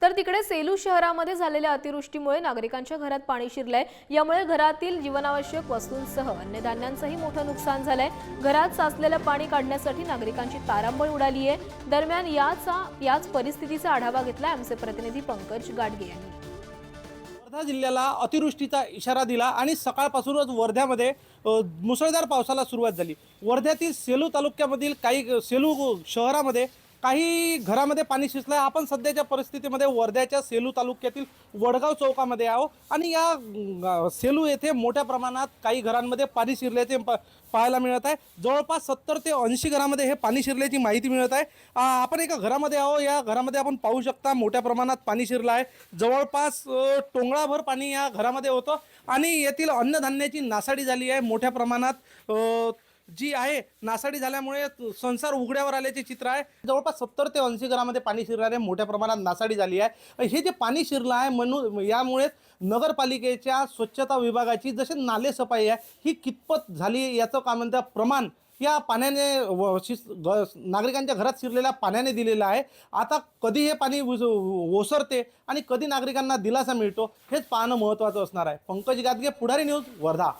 तर तिकडे सेलू शहरामध्ये झालेल्या अतिवृष्टीमुळे नागरिकांच्या घरात पाणी शिरलंय। यामुळे घरातील जीवनावश्यक वस्तूंसह अन्नधान्यांचंही मोठं नुकसान झालंय। घरात साचलेलं पाणी काढण्यासाठी नागरिकांची तारांबळ उडाली आहे। दरम्यान याच परिस्थितीचा आढावा घेतला आमचे प्रतिनिधी पंकज गाडगे यांनी। वर्धा जिल्ह्याला अतिवृष्टीचा इशारा दिला आणि सकाळपासूनच वर्ध्यामध्ये मुसळधार पावसाला सुरुवात झाली। वर्ध्यातील सेलू तालुक्यामधील सेलू शहरामध्ये काही घरामध्ये पाणी शिरलं। आपण सध्याच्या परिस्थितीमध्ये वर्ध्याच्या सेलू तालुक्यातील वडगाव चौकामध्ये आहो आणि या सेलू येथे मोठ्या प्रमाणात काही घरांमध्ये पाणी शिरल्याचे पाहायला मिळत आहे। जवळपास 70 ते 80 घरामध्ये हे पाणी शिरल्याची माहिती मिळत आहे। आपण एका घरामध्ये आहो, या घरामध्ये आपण पाहू शकता मोठ्या प्रमाणात पाणी शिरलं आहे। जवळपास टोंगळाभर पाणी या घरामध्ये होतं आणि येथील अन्नधान्याची नासाडी झाली आहे। मोठ्या प्रमाणात जी आहे नासाडी झाल्यामुळे संसार उघड्यावर आल्याचे चित्र आहे। जवळपास 70 ते 80 घरामध्ये पाणी शिरल्याने मोठ्या प्रमाणात नासाडी झाली आहे। हे जे पाणी शिरलं आहे म्हणून यामुळे नगरपालिकेच्या स्वच्छता विभागाची जसे नाले सफाई आहे ही कितपत झाली याचं काय म्हणतात प्रमाण या पाण्याने नागरिकांच्या घरात शिरलेल्या पाण्याने दिलेलं आहे। आता कधी हे पाणी ओसरते आणि कधी नागरिकांना दिलासा मिळतो हेच पाहणं महत्त्वाचं असणार आहे। पंकज गाडगे, पुढारी न्यूज, वर्धा।